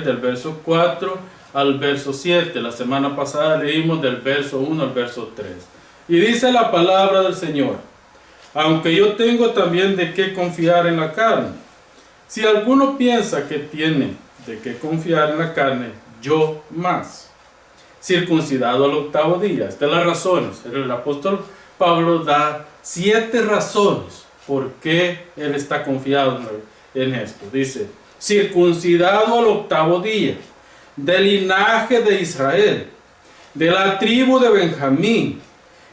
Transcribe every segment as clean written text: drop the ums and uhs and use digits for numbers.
leer del verso 4 al verso 7. La semana pasada leímos del verso 1 al verso 3. Y dice la palabra del Señor: aunque yo tengo también de qué confiar en la carne. Si alguno piensa que tiene de qué confiar en la carne, yo más. Circuncidado al 8º día. Estas son las razones. El apóstol Pablo da 7 razones por qué él está confiado en esto. Dice: circuncidado al 8º día, del linaje de Israel, de la tribu de Benjamín,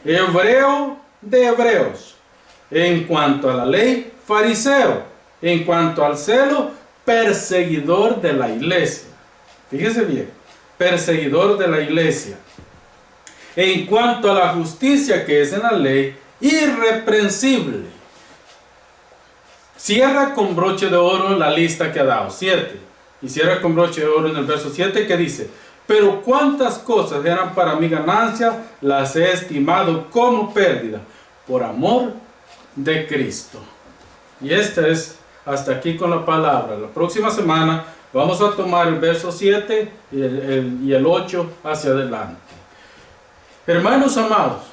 hebreo de hebreos, en cuanto a la ley, fariseo, en cuanto al celo, perseguidor de la iglesia. Fíjese bien, perseguidor de la iglesia. En cuanto a la justicia que es en la ley, irreprensible. Cierra con broche de oro la lista que ha dado, 7. Y cierra con broche de oro en el verso 7, que dice: pero cuántas cosas eran para mi ganancia, las he estimado como pérdida, por amor de Cristo. Y este es hasta aquí con la palabra. La próxima semana vamos a tomar el verso 7 y el 8 hacia adelante. Hermanos amados,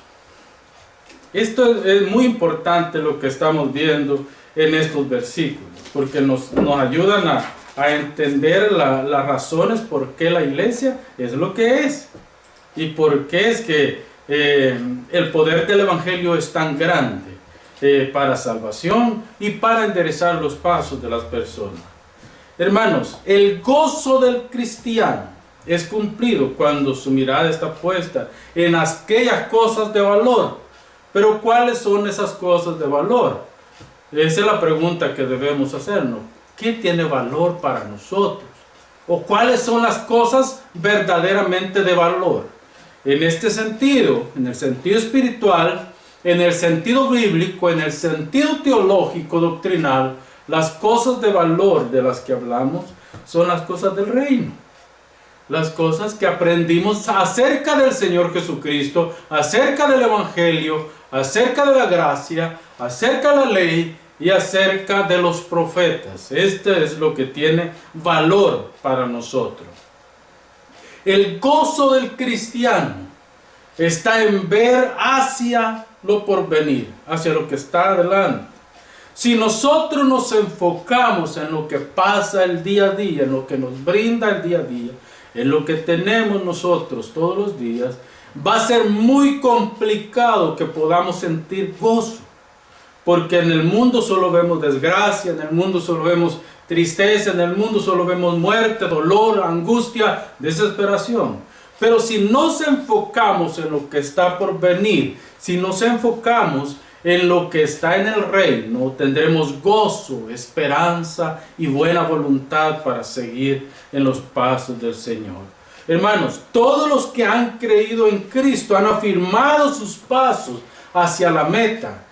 esto es muy importante lo que estamos viendo en estos versículos, porque nos ayudan a entender las razones por qué la iglesia es lo que es, y por qué es que el poder del evangelio es tan grande para salvación y para enderezar los pasos de las personas. Hermanos, el gozo del cristiano es cumplido cuando su mirada está puesta en aquellas cosas de valor. Pero ¿cuáles son esas cosas de valor? Esa es la pregunta que debemos hacernos. ¿Qué tiene valor para nosotros? ¿O cuáles son las cosas verdaderamente de valor? En este sentido, en el sentido espiritual, en el sentido bíblico, en el sentido teológico, doctrinal, las cosas de valor de las que hablamos son las cosas del reino. Las cosas que aprendimos acerca del Señor Jesucristo, acerca del Evangelio, acerca de la gracia, acerca de la ley y acerca de los profetas. Este es lo que tiene valor para nosotros. El gozo del cristiano está en ver hacia lo porvenir, hacia lo que está adelante. Si nosotros nos enfocamos en lo que pasa el día a día, en lo que nos brinda el día a día, en lo que tenemos nosotros todos los días, va a ser muy complicado que podamos sentir gozo. Porque en el mundo solo vemos desgracia, en el mundo solo vemos tristeza, en el mundo solo vemos muerte, dolor, angustia, desesperación. Pero si nos enfocamos en lo que está por venir, si nos enfocamos en lo que está en el reino, tendremos gozo, esperanza y buena voluntad para seguir en los pasos del Señor. Hermanos, todos los que han creído en Cristo han afirmado sus pasos hacia la meta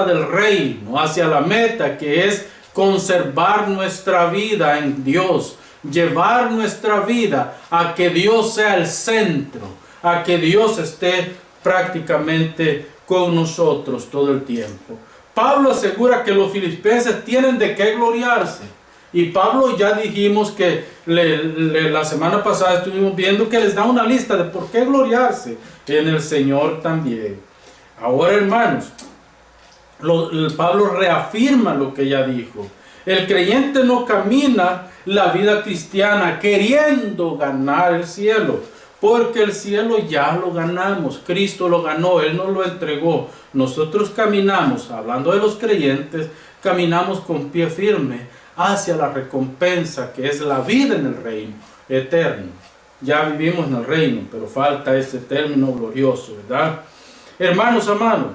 del reino, hacia la meta que es conservar nuestra vida en Dios, llevar nuestra vida a que Dios sea el centro, a que Dios esté prácticamente con nosotros todo el tiempo. Pablo asegura que los filipenses tienen de qué gloriarse. Y Pablo, ya dijimos que la semana pasada estuvimos viendo que les da una lista de por qué gloriarse en el Señor también. Ahora, hermanos, Pablo reafirma lo que ya dijo. El creyente no camina la vida cristiana queriendo ganar el cielo, porque el cielo ya lo ganamos. Cristo lo ganó, Él nos lo entregó. Nosotros caminamos, hablando de los creyentes, caminamos con pie firme hacia la recompensa que es la vida en el reino eterno. Ya vivimos en el reino, pero falta ese término glorioso, ¿verdad? Hermanos amados,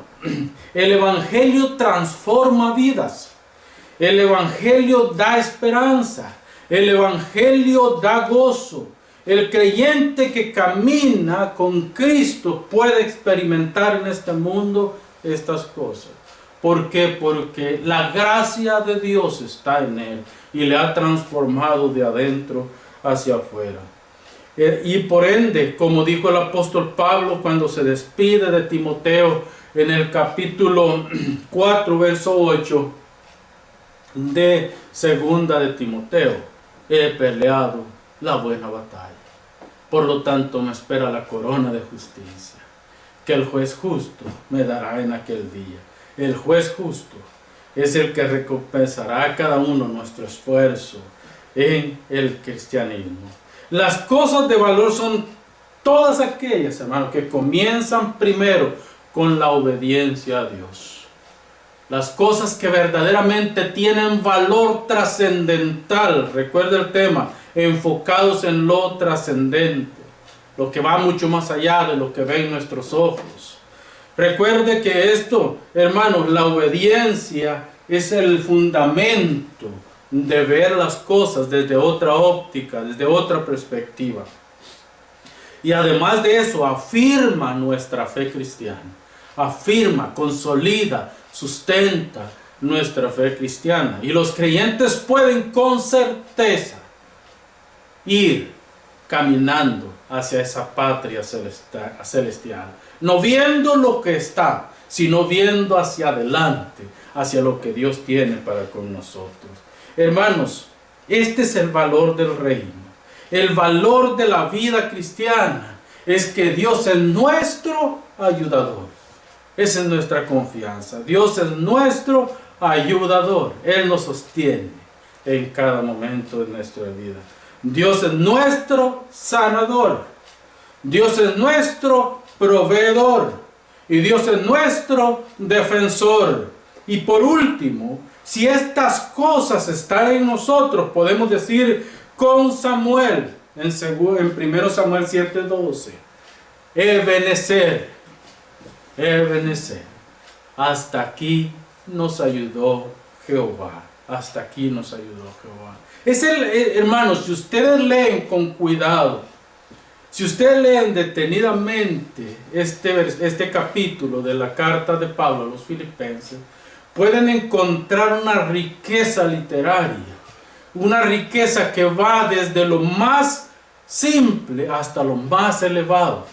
el Evangelio transforma vidas. El Evangelio da esperanza. El Evangelio da gozo. El creyente que camina con Cristo puede experimentar en este mundo estas cosas. ¿Por qué? Porque la gracia de Dios está en él y le ha transformado de adentro hacia afuera. Y por ende, como dijo el apóstol Pablo cuando se despide de Timoteo en el capítulo 4, verso 8 de segunda de Timoteo, he peleado la buena batalla. Por lo tanto me espera la corona de justicia, que el juez justo me dará en aquel día. El juez justo es el que recompensará a cada uno nuestro esfuerzo en el cristianismo. Las cosas de valor son todas aquellas, hermanos, que comienzan primero con la obediencia a Dios. Las cosas que verdaderamente tienen valor trascendental, recuerda el tema, enfocados en lo trascendente, lo que va mucho más allá de lo que ven nuestros ojos. Recuerde que esto, hermanos, la obediencia es el fundamento de ver las cosas desde otra óptica, desde otra perspectiva. Y además de eso, afirma nuestra fe cristiana. Afirma, consolida, sustenta nuestra fe cristiana. Y los creyentes pueden con certeza ir caminando hacia esa patria celestial. No viendo lo que está, sino viendo hacia adelante, hacia lo que Dios tiene para con nosotros. Hermanos, este es el valor del reino. El valor de la vida cristiana es que Dios es nuestro ayudador. Esa es nuestra confianza. Dios es nuestro ayudador. Él nos sostiene en cada momento de nuestra vida. Dios es nuestro sanador. Dios es nuestro proveedor. Y Dios es nuestro defensor. Y por último, si estas cosas están en nosotros, podemos decir con Samuel, en 1 Samuel 7:12, Ebenezer, hasta aquí nos ayudó Jehová. Hasta aquí nos ayudó Jehová. Hermanos, si ustedes leen con cuidado, si ustedes leen detenidamente este capítulo de la carta de Pablo a los Filipenses, pueden encontrar una riqueza literaria, una riqueza que va desde lo más simple hasta lo más elevado,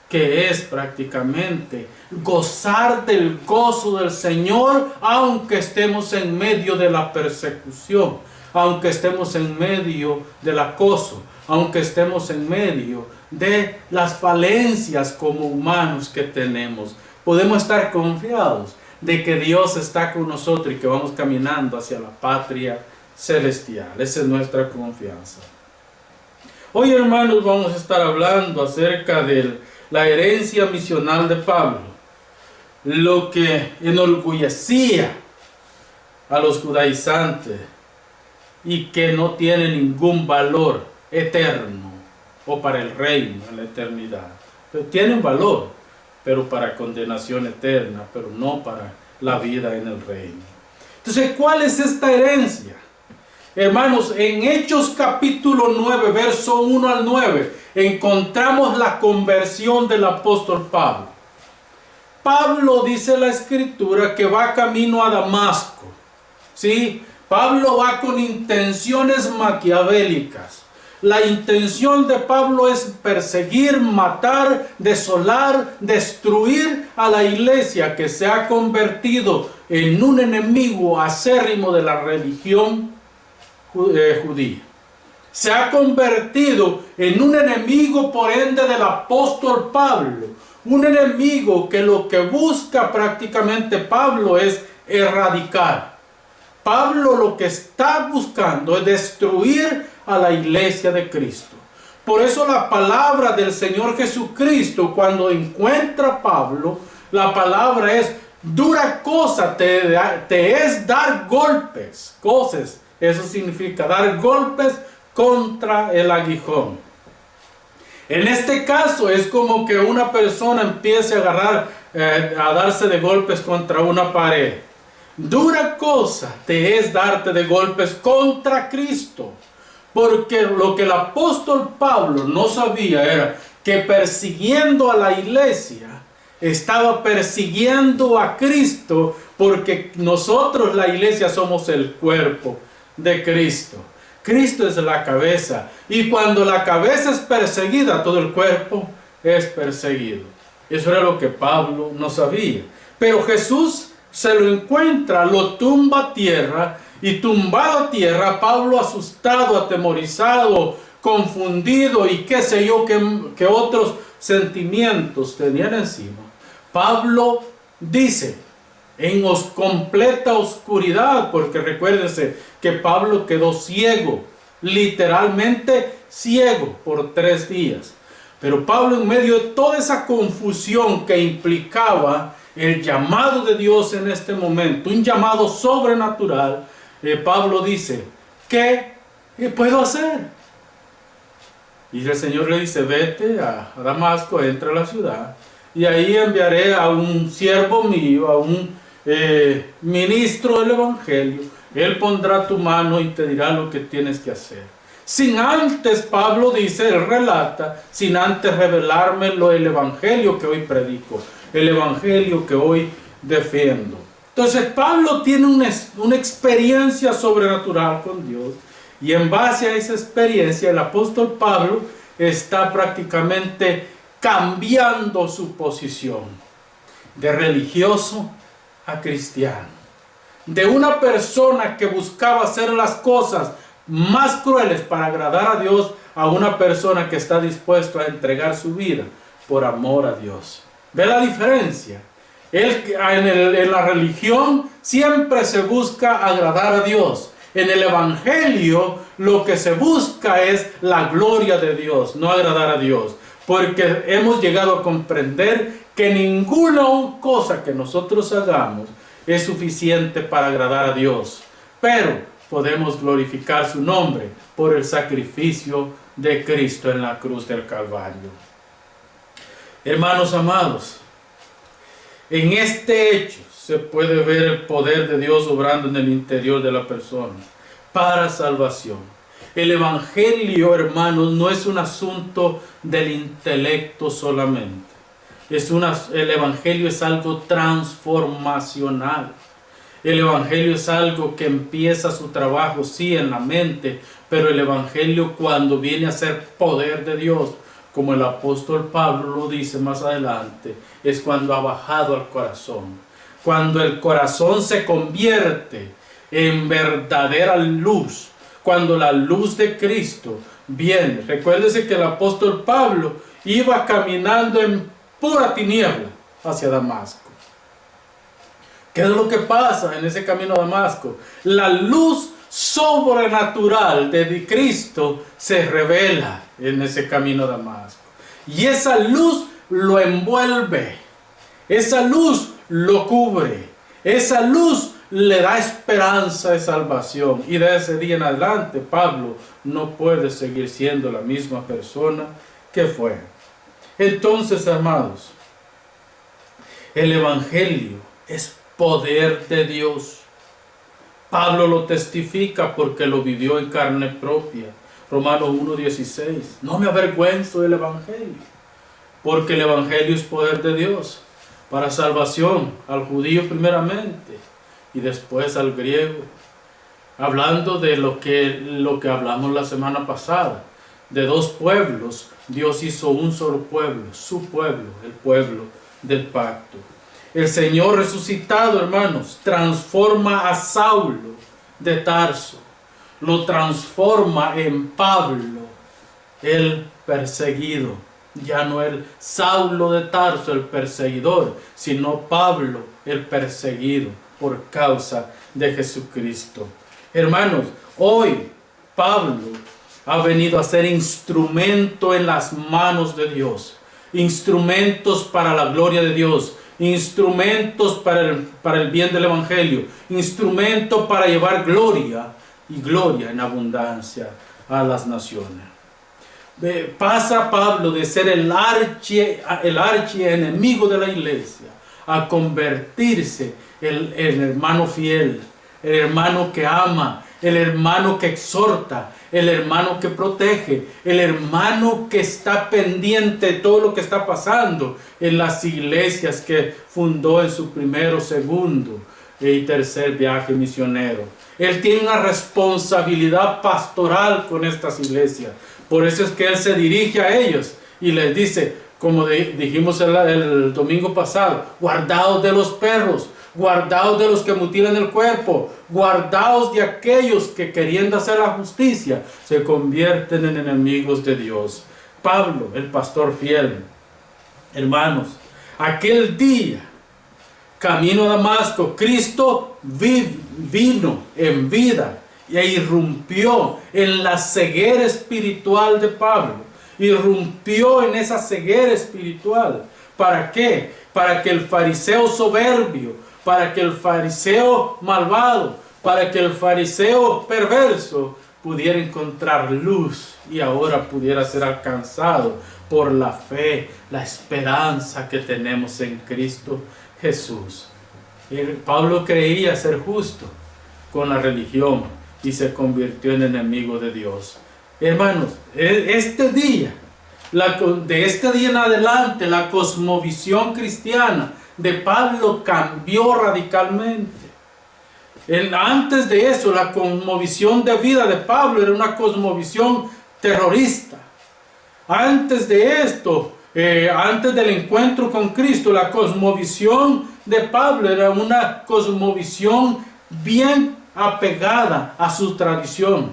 que es prácticamente gozar del gozo del Señor, aunque estemos en medio de la persecución, aunque estemos en medio del acoso, aunque estemos en medio de las falencias como humanos que tenemos. Podemos estar confiados de que Dios está con nosotros y que vamos caminando hacia la patria celestial. Esa es nuestra confianza. Hoy, hermanos, vamos a estar hablando acerca de la herencia misional de Pablo, lo que enorgullecía a los judaizantes y que no tiene ningún valor eterno o para el reino en la eternidad. Pero tiene un valor, pero para condenación eterna, pero no para la vida en el reino. Entonces, ¿cuál es esta herencia? Hermanos, en Hechos capítulo 9, verso 1 al 9, encontramos la conversión del apóstol Pablo. Pablo, dice la escritura, que va camino a Damasco. ¿Sí? Pablo va con intenciones maquiavélicas. La intención de Pablo es perseguir, matar, desolar, destruir a la iglesia que se ha convertido en un enemigo acérrimo de la religión judía. Se ha convertido en un enemigo por ende del apóstol Pablo. Un enemigo que lo que busca prácticamente Pablo es erradicar. Pablo lo que está buscando es destruir a la iglesia de Cristo. Por eso la palabra del Señor Jesucristo, cuando encuentra a Pablo, la palabra es: dura cosa te es dar golpes. Cosas, eso significa dar golpes contra el aguijón. En este caso es como que una persona empiece a darse de golpes contra una pared. Dura cosa te es darte de golpes contra Cristo. Porque lo que el apóstol Pablo no sabía era que persiguiendo a la iglesia, estaba persiguiendo a Cristo, porque nosotros, la iglesia, somos el cuerpo de Cristo. Cristo es la cabeza, y cuando la cabeza es perseguida, todo el cuerpo es perseguido. Eso era lo que Pablo no sabía. Pero Jesús se lo encuentra, lo tumba a tierra y tumbado a tierra, Pablo asustado, atemorizado, confundido y qué sé yo, que otros sentimientos tenían encima. Pablo dice, en completa oscuridad, porque recuérdense que Pablo quedó ciego, literalmente ciego por 3 días. Pero Pablo, en medio de toda esa confusión que implicaba el llamado de Dios en este momento, un llamado sobrenatural, Pablo dice, ¿qué puedo hacer? Y el Señor le dice, vete a Damasco, entra a la ciudad, y ahí enviaré a un siervo mío, a un ministro del Evangelio. Él pondrá tu mano y te dirá lo que tienes que hacer. Sin antes, Pablo dice, él relata, sin antes revelarme el Evangelio que hoy predico, el Evangelio que hoy defiendo. Entonces Pablo tiene una experiencia sobrenatural con Dios, y en base a esa experiencia el apóstol Pablo está prácticamente cambiando su posición de religioso a cristiano, de una persona que buscaba hacer las cosas más crueles para agradar a Dios, a una persona que está dispuesto a entregar su vida por amor a Dios. ¿Ve la diferencia? En la religión siempre se busca agradar a Dios. En el Evangelio lo que se busca es la gloria de Dios, no agradar a Dios. Porque hemos llegado a comprender que ninguna cosa que nosotros hagamos es suficiente para agradar a Dios. Pero podemos glorificar su nombre por el sacrificio de Cristo en la cruz del Calvario. Hermanos amados, en este hecho se puede ver el poder de Dios obrando en el interior de la persona para salvación. El Evangelio, hermanos, no es un asunto del intelecto solamente. El Evangelio es algo transformacional. El Evangelio es algo que empieza su trabajo, sí, en la mente, pero el Evangelio, cuando viene a ser poder de Dios, como el apóstol Pablo lo dice más adelante, es cuando ha bajado al corazón. Cuando el corazón se convierte en verdadera luz, cuando la luz de Cristo viene. Recuérdese que el apóstol Pablo iba caminando en pura tiniebla hacia Damasco. ¿Qué es lo que pasa en ese camino a Damasco? La luz sobrenatural de Cristo se revela en ese camino a Damasco. Y esa luz lo envuelve. Esa luz lo cubre. Esa luz le da esperanza de salvación. Y de ese día en adelante, Pablo no puede seguir siendo la misma persona que fue. Entonces, amados, el Evangelio es poder de Dios. Pablo lo testifica porque lo vivió en carne propia. Romanos 1:16. No me avergüenzo del Evangelio, porque el Evangelio es poder de Dios para salvación al judío primeramente y después al griego. Hablando de lo que hablamos la semana pasada, de 2 pueblos, Dios hizo un solo pueblo, su pueblo, el pueblo del pacto. El Señor resucitado, hermanos, transforma a Saulo de Tarso, lo transforma en Pablo, el perseguido. Ya no el Saulo de Tarso, el perseguidor, sino Pablo, el perseguido por causa de Jesucristo. Hermanos, hoy Pablo ha venido a ser instrumento en las manos de Dios, instrumentos para la gloria de Dios, instrumentos para el bien del Evangelio, instrumento para llevar gloria y gloria en abundancia a las naciones. Pasa Pablo de ser el archienemigo de la iglesia a convertirse en el hermano fiel, el hermano que ama, el hermano que exhorta, el hermano que protege, el hermano que está pendiente de todo lo que está pasando en las iglesias que fundó en su primero, segundo y tercer viaje misionero. Él tiene una responsabilidad pastoral con estas iglesias. Por eso es que él se dirige a ellos y les dice, como dijimos el domingo pasado, guardaos de los perros, guardaos de los que mutilan el cuerpo, guardaos de aquellos que queriendo hacer la justicia se convierten en enemigos de Dios. Pablo, el pastor fiel, hermanos, aquel día, camino a Damasco, Cristo vino en vida e irrumpió en la ceguera espiritual de Pablo. Irrumpió en esa ceguera espiritual. ¿Para qué? Para que el fariseo soberbio, para que el fariseo malvado, para que el fariseo perverso pudiera encontrar luz y ahora pudiera ser alcanzado por la fe, la esperanza que tenemos en Cristo Jesús. Pablo creía ser justo con la religión y se convirtió en enemigo de Dios. Hermanos, de este día en adelante, la cosmovisión cristiana de Pablo cambió radicalmente. Antes de eso, la cosmovisión de vida de Pablo era una cosmovisión terrorista. Antes de esto, antes del encuentro con Cristo, la cosmovisión de Pablo era una cosmovisión bien apegada a su tradición.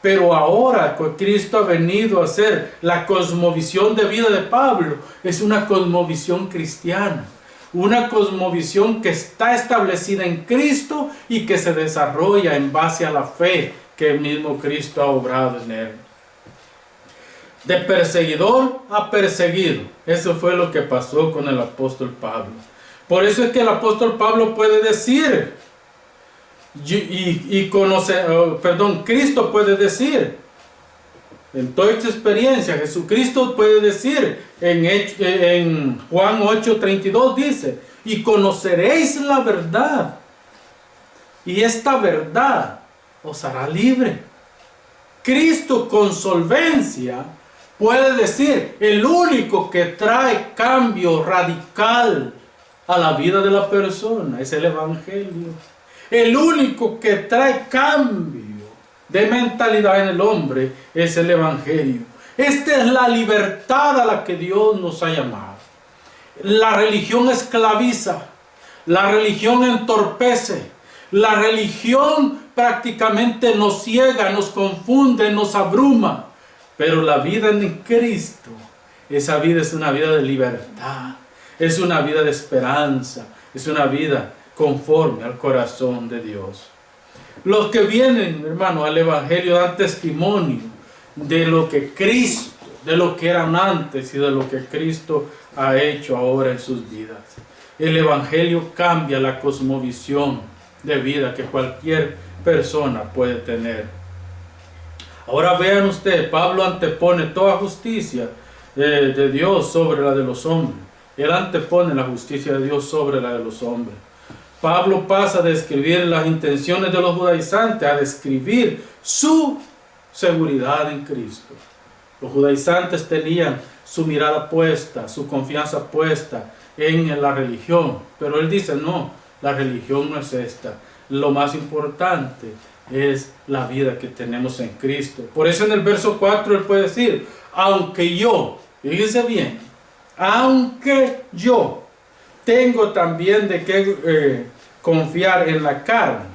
Pero ahora que Cristo ha venido a ser la cosmovisión de vida de Pablo, es una cosmovisión cristiana. Una cosmovisión que está establecida en Cristo y que se desarrolla en base a la fe que el mismo Cristo ha obrado en él. De perseguidor a perseguido. Eso fue lo que pasó con el apóstol Pablo. Por eso es que el apóstol Pablo puede decir, Cristo puede decir, en toda esta experiencia, Jesucristo puede decir, en Juan 8:32 dice, y conoceréis la verdad, y esta verdad os hará libre. Cristo con solvencia puede decir, el único que trae cambio radical a la vida de la persona es el Evangelio. El único que trae cambio de mentalidad en el hombre es el Evangelio. Esta es la libertad a la que Dios nos ha llamado. La religión esclaviza, la religión entorpece, la religión prácticamente nos ciega, nos confunde, nos abruma. Pero la vida en Cristo, esa vida es una vida de libertad, es una vida de esperanza, es una vida conforme al corazón de Dios. Los que vienen, hermano, al Evangelio dan testimonio de lo que Cristo, de lo que eran antes y de lo que Cristo ha hecho ahora en sus vidas. El Evangelio cambia la cosmovisión de vida que cualquier persona puede tener. Ahora vean ustedes, Pablo antepone toda justicia de Dios sobre la de los hombres. Él antepone la justicia de Dios sobre la de los hombres. Pablo pasa de describir las intenciones de los judaizantes a describir su seguridad en Cristo. Los judaizantes tenían su mirada puesta, su confianza puesta en la religión. Pero él dice, no, la religión no es esta. Lo más importante es la vida que tenemos en Cristo. Por eso en el verso 4 él puede decir, aunque yo, fíjense bien, aunque yo tengo también de qué confiar en la carne.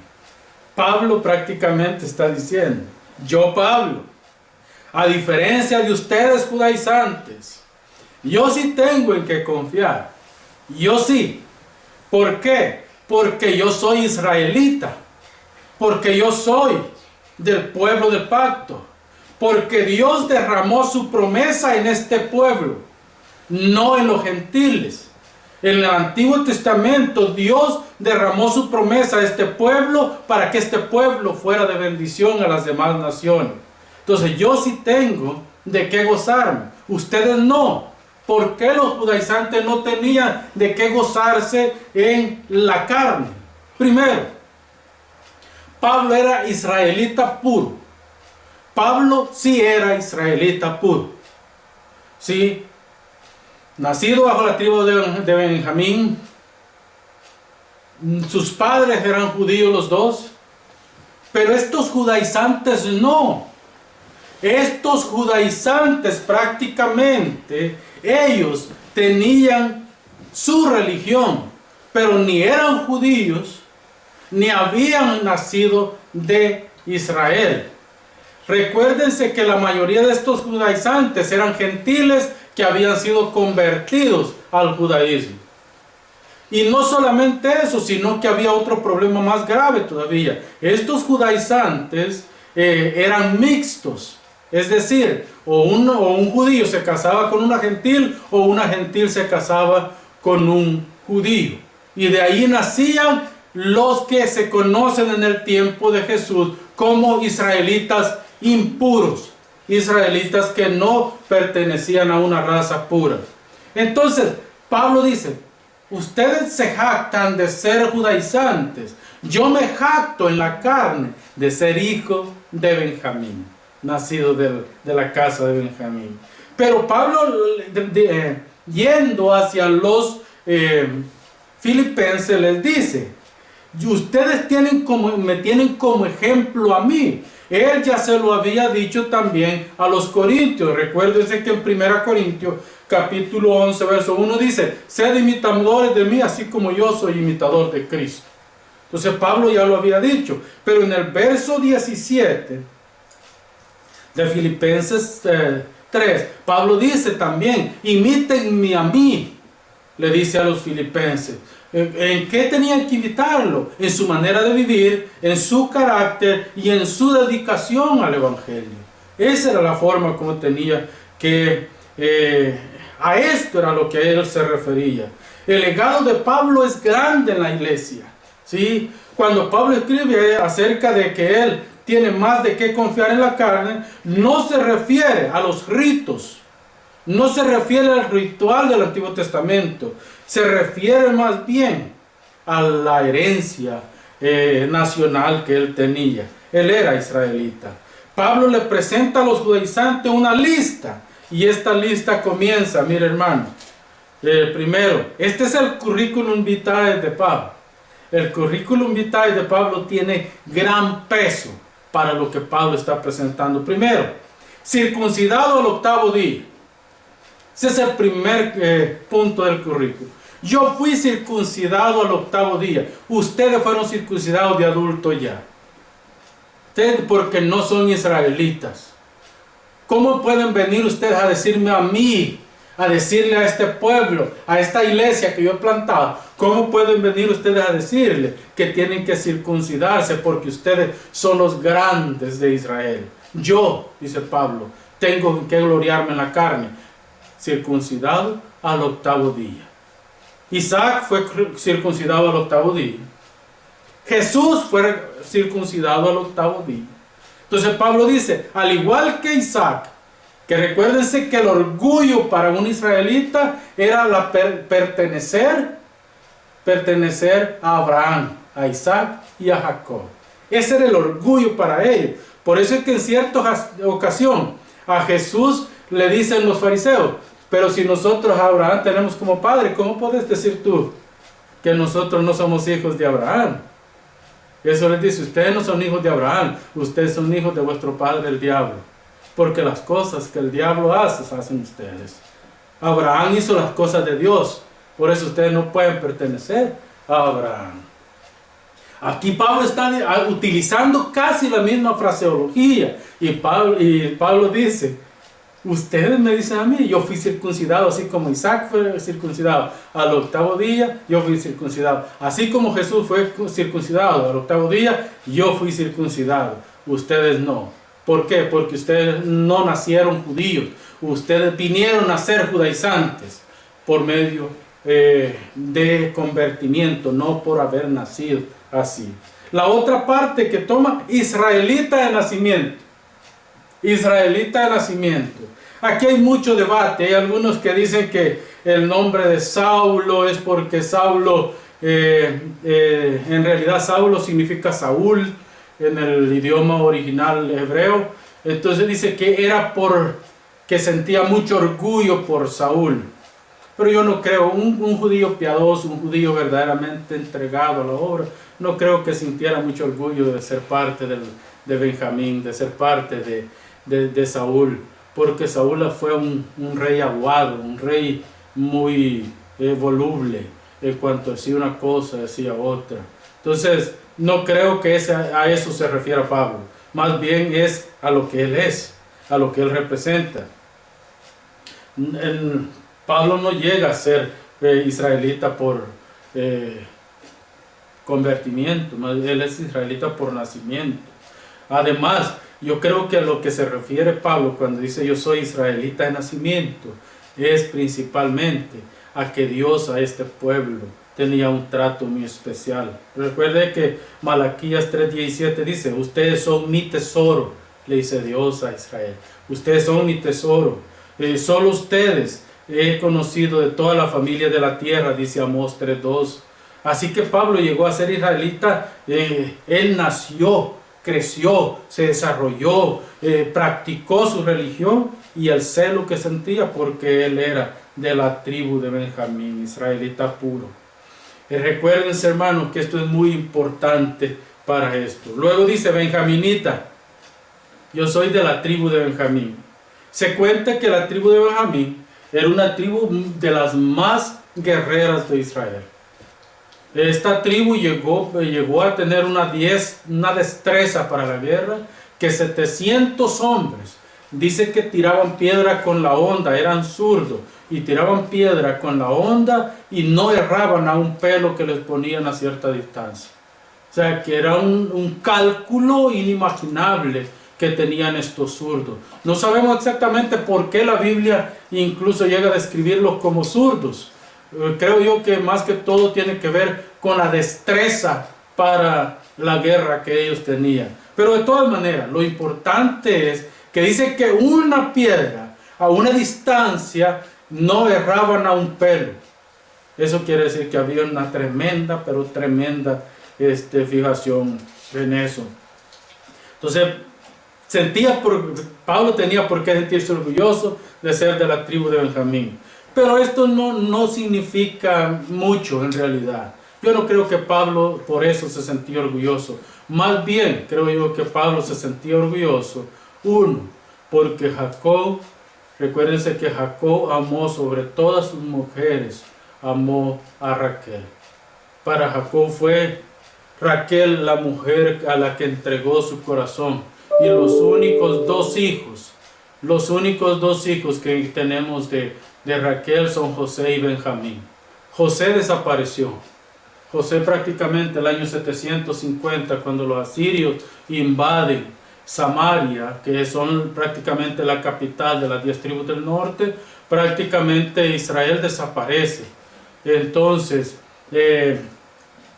Pablo prácticamente está diciendo, yo Pablo, a diferencia de ustedes judaizantes, yo sí tengo en qué confiar. Yo sí. ¿Por qué? Porque yo soy israelita. Porque yo soy del pueblo del pacto. Porque Dios derramó su promesa en este pueblo, no en los gentiles. En el Antiguo Testamento Dios derramó su promesa a este pueblo para que este pueblo fuera de bendición a las demás naciones. Entonces yo sí tengo de qué gozarme, ustedes no. ¿Por qué los judaizantes no tenían de qué gozarse en la carne? Primero, Pablo era israelita puro. Pablo sí era israelita puro. Sí. Nacido bajo la tribu de Benjamín, sus padres eran judíos los dos, pero estos judaizantes no. Estos judaizantes prácticamente, ellos tenían su religión, pero ni eran judíos, ni habían nacido de Israel. Recuérdense que la mayoría de estos judaizantes eran gentiles que habían sido convertidos al judaísmo. Y no solamente eso, sino que había otro problema más grave todavía. Estos judaizantes eran mixtos. Es decir, o un judío se casaba con una gentil, o una gentil se casaba con un judío. Y de ahí nacían los que se conocen en el tiempo de Jesús como israelitas impuros. Israelitas que no pertenecían a una raza pura. Entonces, Pablo dice, ustedes se jactan de ser judaizantes. Yo me jacto en la carne de ser hijo de Benjamín, nacido de la casa de Benjamín. Pero Pablo, yendo hacia los filipenses, les dice, ustedes me tienen como ejemplo a mí. Él ya se lo había dicho también a los corintios. Recuérdense que en 1 Corintios capítulo 11 verso 1 dice, sed imitadores de mí así como yo soy imitador de Cristo. Entonces Pablo ya lo había dicho. Pero en el verso 17 de Filipenses 3, Pablo dice también, imítenme a mí, le dice a los filipenses. ¿En qué tenían que imitarlo? En su manera de vivir, en su carácter y en su dedicación al Evangelio. Esa era la forma como tenía que... a esto era lo que él se refería. El legado de Pablo es grande en la iglesia, ¿sí? Cuando Pablo escribe acerca de que él tiene más de qué confiar en la carne, no se refiere a los ritos, no se refiere al ritual del Antiguo Testamento, se refiere más bien a la herencia nacional que él tenía. Él era israelita. Pablo le presenta a los judaizantes una lista, y esta lista comienza, mire hermano, primero, este es el currículum vitae de Pablo. El currículum vitae de Pablo tiene gran peso para lo que Pablo está presentando. Primero, circuncidado al 8º día. Ese es el primer punto del currículum. Yo fui circuncidado al 8º día. Ustedes fueron circuncidados de adulto ya. Ustedes porque no son israelitas. ¿Cómo pueden venir ustedes a decirme a mí, a decirle a este pueblo, a esta iglesia que yo he plantado? ¿Cómo pueden venir ustedes a decirle que tienen que circuncidarse porque ustedes son los grandes de Israel? Yo, dice Pablo, tengo que gloriarme en la carne. Circuncidado al 8º día. Isaac fue circuncidado al 8º día. Jesús fue circuncidado al 8º día. Entonces Pablo dice, al igual que Isaac, que recuérdense que el orgullo para un israelita era pertenecer a Abraham, a Isaac y a Jacob. Ese era el orgullo para ellos. Por eso es que en cierta ocasión a Jesús le dicen los fariseos, pero si nosotros a Abraham tenemos como padre, ¿cómo puedes decir tú que nosotros no somos hijos de Abraham? Eso les dice, ustedes no son hijos de Abraham, ustedes son hijos de vuestro padre el diablo. Porque las cosas que el diablo hace, hacen ustedes. Abraham hizo las cosas de Dios, por eso ustedes no pueden pertenecer a Abraham. Aquí Pablo está utilizando casi la misma fraseología. Y Pablo dice, ustedes me dicen a mí, yo fui circuncidado, así como Isaac fue circuncidado al 8º día, yo fui circuncidado. Así como Jesús fue circuncidado al 8º día, yo fui circuncidado. Ustedes no. ¿Por qué? Porque ustedes no nacieron judíos. Ustedes vinieron a ser judaizantes por medio de convertimiento, no por haber nacido así. La otra parte que toma, israelita de nacimiento. Israelita de nacimiento. Aquí hay mucho debate. Hay algunos que dicen que el nombre de Saulo es porque Saulo, en realidad Saulo significa Saúl en el idioma original hebreo. Entonces dice que era que sentía mucho orgullo por Saúl. Pero yo no creo, un judío piadoso, un judío verdaderamente entregado a la obra, no creo que sintiera mucho orgullo de ser parte de Benjamín, de ser parte de Saúl, porque Saúl fue un rey aguado, un rey muy voluble, en cuanto decía una cosa, decía otra. Entonces, no creo que a eso se refiera Pablo. Más bien es a lo que él es, a lo que él representa. Pablo no llega a ser israelita por convertimiento, él es israelita por nacimiento. Además, yo creo que a lo que se refiere Pablo cuando dice yo soy israelita de nacimiento, es principalmente a que Dios a este pueblo tenía un trato muy especial. Recuerde que Malaquías 3:17 dice, ustedes son mi tesoro, le dice Dios a Israel. Ustedes son mi tesoro. Solo ustedes he conocido de toda la familia de la tierra, dice Amós 3:2. Así que Pablo llegó a ser israelita, él nació, creció, se desarrolló, practicó su religión y el celo que sentía porque él era de la tribu de Benjamín, israelita puro. Recuérdense, hermanos, que esto es muy importante para esto. Luego dice benjaminita, yo soy de la tribu de Benjamín. Se cuenta que la tribu de Benjamín era una tribu de las más guerreras de Israel. Esta tribu llegó a tener una destreza para la guerra, que 700 hombres, dice que tiraban piedra con la honda, eran zurdos, y tiraban piedra con la honda y no erraban a un pelo que les ponían a cierta distancia. O sea que era un cálculo inimaginable que tenían estos zurdos. No sabemos exactamente por qué la Biblia incluso llega a describirlos como zurdos. Creo yo que más que todo tiene que ver con la destreza para la guerra que ellos tenían. Pero de todas maneras, lo importante es que dice que una piedra a una distancia no erraban a un pelo. Eso quiere decir que había una tremenda, pero tremenda fijación en eso. Entonces, Pablo tenía por qué sentirse orgulloso de ser de la tribu de Benjamín. Pero esto no significa mucho en realidad. Yo no creo que Pablo por eso se sentía orgulloso. Más bien, creo yo que Pablo se sentía orgulloso. Uno, porque Jacob, recuérdense que Jacob amó sobre todas sus mujeres, amó a Raquel. Para Jacob fue Raquel la mujer a la que entregó su corazón. Y los únicos dos hijos que tenemos de Raquel son José y Benjamín. José desapareció. José prácticamente el año 750, cuando los asirios invaden Samaria, que son prácticamente la capital de las 10 tribus del norte, prácticamente Israel desaparece. Entonces,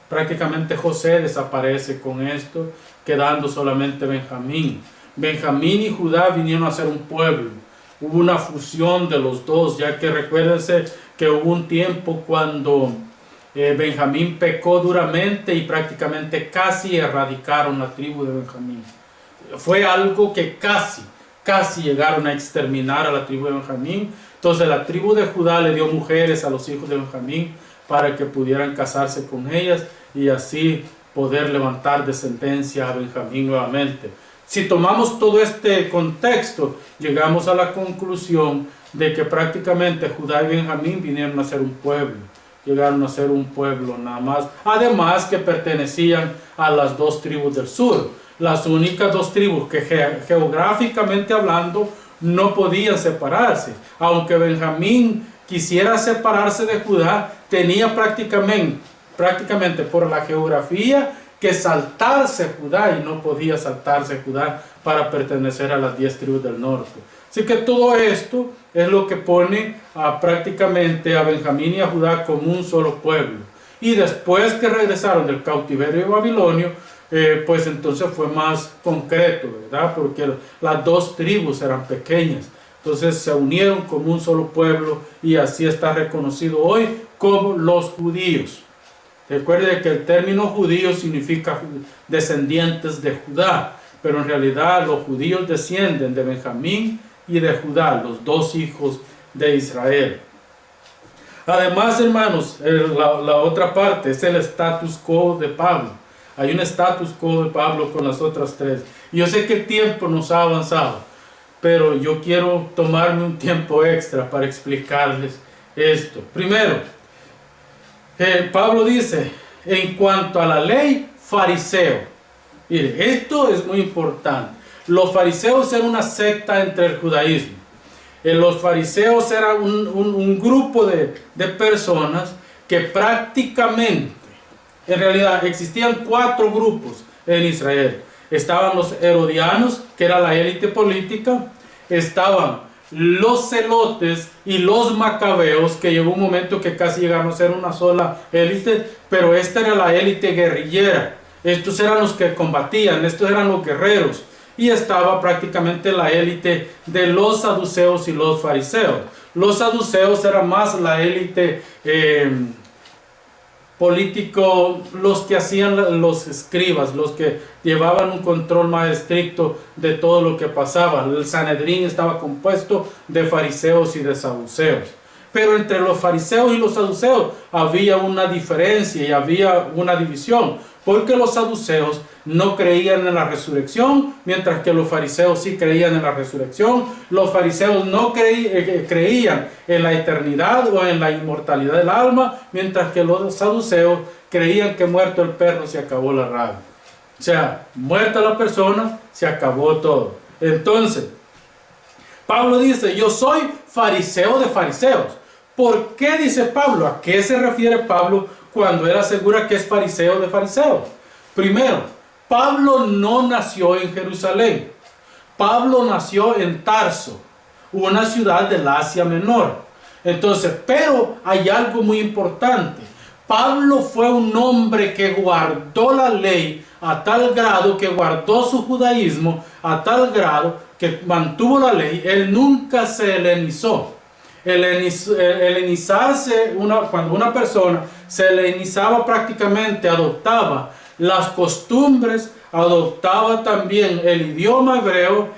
prácticamente José desaparece con esto, quedando solamente Benjamín. Benjamín y Judá vinieron a ser un pueblo. Hubo una fusión de los dos, ya que recuérdense que hubo un tiempo cuando Benjamín pecó duramente y prácticamente casi erradicaron la tribu de Benjamín. Fue algo que casi llegaron a exterminar a la tribu de Benjamín. Entonces la tribu de Judá le dio mujeres a los hijos de Benjamín para que pudieran casarse con ellas y así poder levantar descendencia a Benjamín nuevamente. Si tomamos todo este contexto, llegamos a la conclusión de que prácticamente Judá y Benjamín vinieron a ser un pueblo. Llegaron a ser un pueblo nada más. Además que pertenecían a las dos tribus del sur. Las únicas dos tribus que geográficamente hablando no podían separarse. Aunque Benjamín quisiera separarse de Judá, tenía prácticamente por la geografía que saltarse Judá y no podía saltarse Judá para pertenecer a las 10 tribus del norte. Así que todo esto es lo que pone prácticamente a Benjamín y a Judá como un solo pueblo. Y después que regresaron del cautiverio babilonio, pues entonces fue más concreto, ¿verdad? Porque las dos tribus eran pequeñas. Entonces se unieron como un solo pueblo y así está reconocido hoy como los judíos. Recuerde que el término judío significa descendientes de Judá, pero en realidad los judíos descienden de Benjamín y de Judá, los dos hijos de Israel. Además, hermanos, la otra parte es el status quo de Pablo. Hay un status quo de Pablo con las otras tres. Yo sé que el tiempo nos ha avanzado, pero yo quiero tomarme un tiempo extra para explicarles esto. Primero, Pablo dice, en cuanto a la ley, fariseo. Mire, esto es muy importante. Los fariseos eran una secta entre el judaísmo. Los fariseos eran un grupo de personas que prácticamente, en realidad existían 4 grupos en Israel. Estaban los herodianos, que era la élite política. Estaban los celotes y los macabeos, que llegó un momento que casi llegaron a ser una sola élite, pero esta era la élite guerrillera. Estos eran los que combatían, estos eran los guerreros. Y estaba prácticamente la élite de los saduceos y los fariseos. Los saduceos eran más la élite político, los que hacían los escribas, los que llevaban un control más estricto de todo lo que pasaba. El Sanedrín estaba compuesto de fariseos y de saduceos. Pero entre los fariseos y los saduceos había una diferencia y había una división, porque los saduceos no creían en la resurrección, mientras que los fariseos sí creían en la resurrección. Los fariseos no creían en la eternidad o en la inmortalidad del alma, mientras que los saduceos creían que muerto el perro se acabó la rabia. O sea, muerta la persona, se acabó todo. Entonces, Pablo dice, yo soy fariseo de fariseos. ¿Por qué dice Pablo? ¿A qué se refiere Pablo cuando él asegura que es fariseo de fariseos? Primero, Pablo no nació en Jerusalén. Pablo nació en Tarso, una ciudad del Asia Menor. Entonces, pero hay algo muy importante. Pablo fue un hombre que guardó la ley a tal grado, que guardó su judaísmo a tal grado, que mantuvo la ley. Él nunca se helenizó. Helenizarse, cuando una persona se helenizaba, prácticamente adoptaba las costumbres, adoptaba también el idioma griego,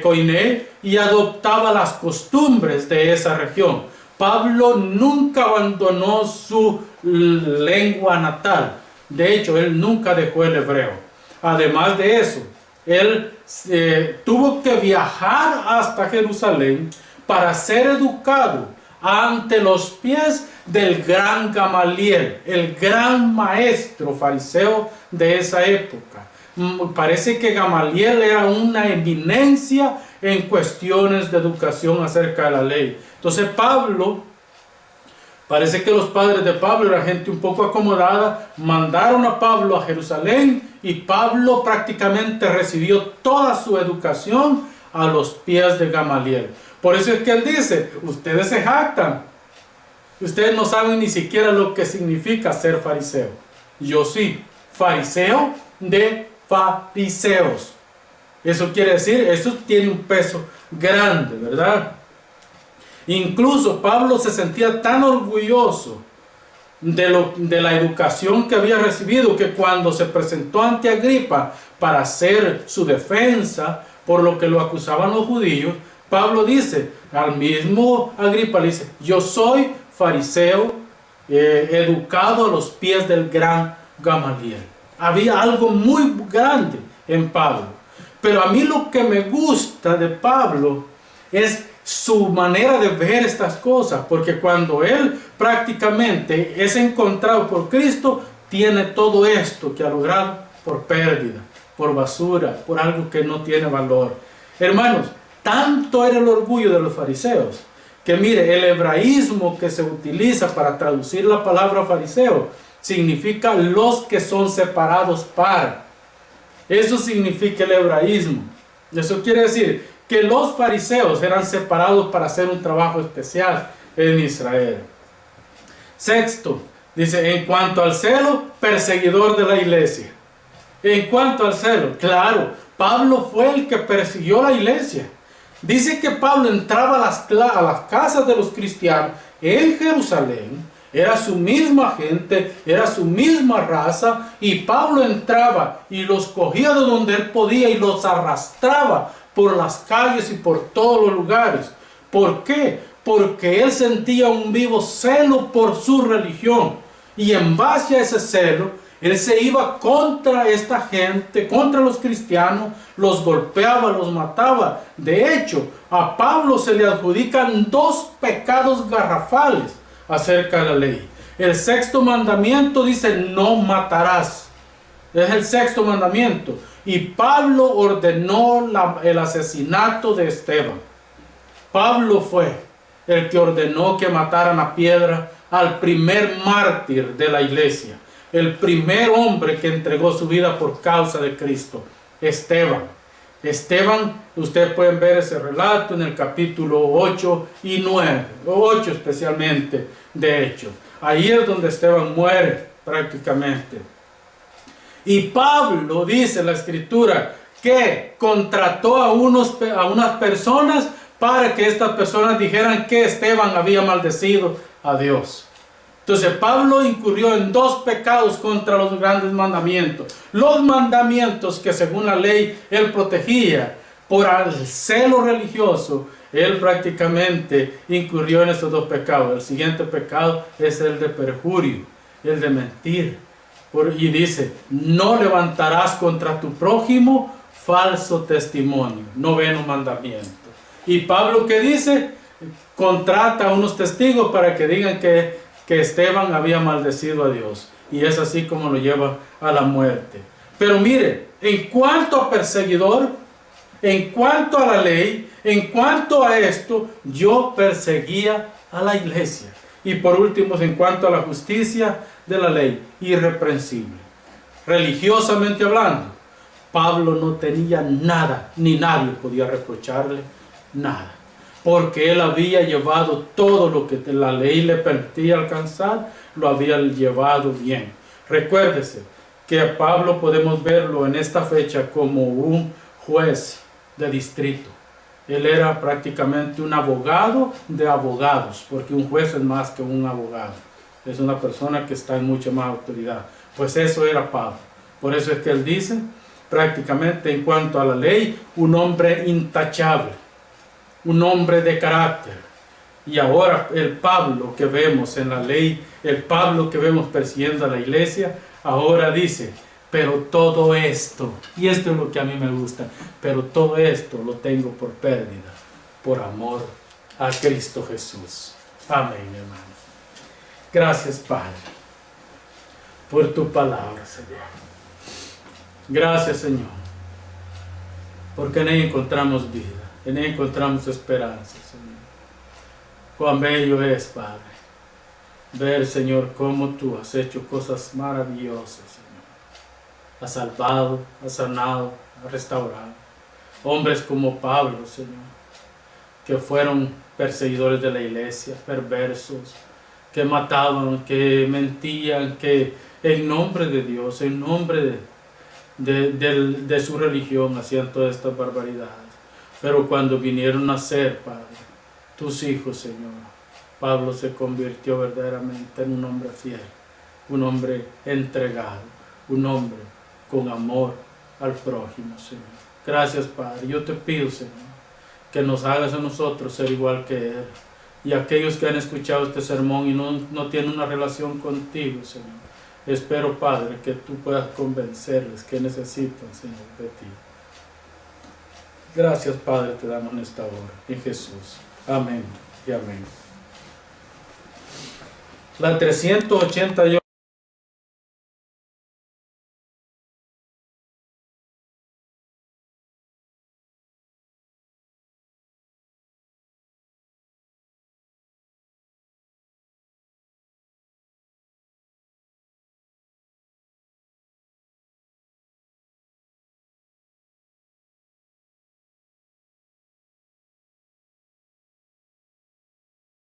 koiné, y adoptaba las costumbres de esa región. Pablo nunca abandonó su lengua natal. De hecho, él nunca dejó el hebreo. Además de eso, él tuvo que viajar hasta Jerusalén para ser educado ante los pies del gran Gamaliel, el gran maestro fariseo de esa época. Parece que Gamaliel era una eminencia en cuestiones de educación acerca de la ley. Entonces parece que los padres de Pablo eran gente un poco acomodada, mandaron a Pablo a Jerusalén y Pablo prácticamente recibió toda su educación a los pies de Gamaliel. Por eso es que él dice, ustedes se jactan, ustedes no saben ni siquiera lo que significa ser fariseo. Yo sí, fariseo de fariseos. Eso quiere decir, eso tiene un peso grande, ¿verdad? Incluso Pablo se sentía tan orgulloso de la educación que había recibido, que cuando se presentó ante Agripa para hacer su defensa por lo que lo acusaban los judíos, Pablo dice, al mismo Agripa le dice, yo soy fariseo educado a los pies del gran Gamaliel. Había algo muy grande en Pablo. Pero a mí lo que me gusta de Pablo es su manera de ver estas cosas, porque cuando él prácticamente es encontrado por Cristo, tiene todo esto que ha logrado por pérdida, por basura, por algo que no tiene valor. Hermanos, tanto era el orgullo de los fariseos, que mire, el hebraísmo que se utiliza para traducir la palabra fariseo, significa los que son separados para. Eso significa el hebraísmo. Eso quiere decir que los fariseos eran separados para hacer un trabajo especial en Israel. Sexto, dice, en cuanto al celo, perseguidor de la iglesia. En cuanto al celo, claro, Pablo fue el que persiguió la iglesia. Dice que Pablo entraba a las casas de los cristianos en Jerusalén, era su misma gente, era su misma raza, y Pablo entraba y los cogía de donde él podía y los arrastraba por las calles y por todos los lugares. ¿Por qué? Porque él sentía un vivo celo por su religión, y en base a ese celo, él se iba contra esta gente, contra los cristianos, los golpeaba, los mataba. De hecho, a Pablo se le adjudican 2 pecados garrafales. acerca de la ley. El sexto mandamiento dice: no matarás. Es el sexto mandamiento. Y Pablo ordenó el asesinato de Esteban. Pablo fue el que ordenó que mataran a piedra al primer mártir de la iglesia, el primer hombre que entregó su vida por causa de Cristo, Esteban. Esteban, ustedes pueden ver ese relato en el capítulo 8 y 9, 8 especialmente, de Hechos. Ahí es donde Esteban muere prácticamente. Y Pablo, dice la escritura, que contrató a unas personas para que estas personas dijeran que Esteban había maldecido a Dios. Entonces Pablo incurrió en dos pecados contra los grandes mandamientos. Los mandamientos que según la ley él protegía por el celo religioso, él prácticamente incurrió en esos dos pecados. El siguiente pecado es el de perjurio, el de mentir. Y dice: no levantarás contra tu prójimo falso testimonio. Noveno mandamiento. Y Pablo, ¿qué dice? Contrata a unos testigos para que digan que Esteban había maldecido a Dios. Y es así como lo lleva a la muerte. Pero mire, en cuanto a perseguidor, en cuanto a la ley, en cuanto a esto, yo perseguía a la iglesia. Y por último, en cuanto a la justicia de la ley, irreprensible. Religiosamente hablando, Pablo no tenía nada, ni nadie podía reprocharle nada, porque él había llevado todo lo que la ley le permitía alcanzar, lo había llevado bien. Recuérdese que a Pablo podemos verlo en esta fecha como un juez de distrito. Él era prácticamente un abogado de abogados, porque un juez es más que un abogado. Es una persona que está en mucha más autoridad. Pues eso era Pablo. Por eso es que él dice, prácticamente en cuanto a la ley, un hombre intachable, un hombre de carácter. Y ahora el Pablo que vemos en la ley, el Pablo que vemos persiguiendo a la iglesia, ahora dice: pero todo esto, y esto es lo que a mí me gusta, pero todo esto lo tengo por pérdida, por amor a Cristo Jesús. Amén, hermano. Gracias, Padre, por tu palabra, Señor. Gracias, Señor, porque en ella encontramos vida, en ella encontramos esperanza, Señor. Cuán bello es, Padre, ver, Señor, cómo tú has hecho cosas maravillosas, Señor. Has salvado, has sanado, has restaurado. Hombres como Pablo, Señor, que fueron perseguidores de la iglesia, perversos, que mataban, que mentían, que en nombre de Dios, en nombre de su religión hacían todas estas barbaridades. Pero cuando vinieron a ser, Padre, tus hijos, Señor, Pablo se convirtió verdaderamente en un hombre fiel, un hombre entregado, un hombre con amor al prójimo, Señor. Gracias, Padre. Yo te pido, Señor, que nos hagas a nosotros ser igual que Él. Y aquellos que han escuchado este sermón y no tienen una relación contigo, Señor, espero, Padre, que tú puedas convencerles que necesitan, Señor, de ti. Gracias, Padre, te damos en esta hora, en Jesús. Amén y amén. La 388.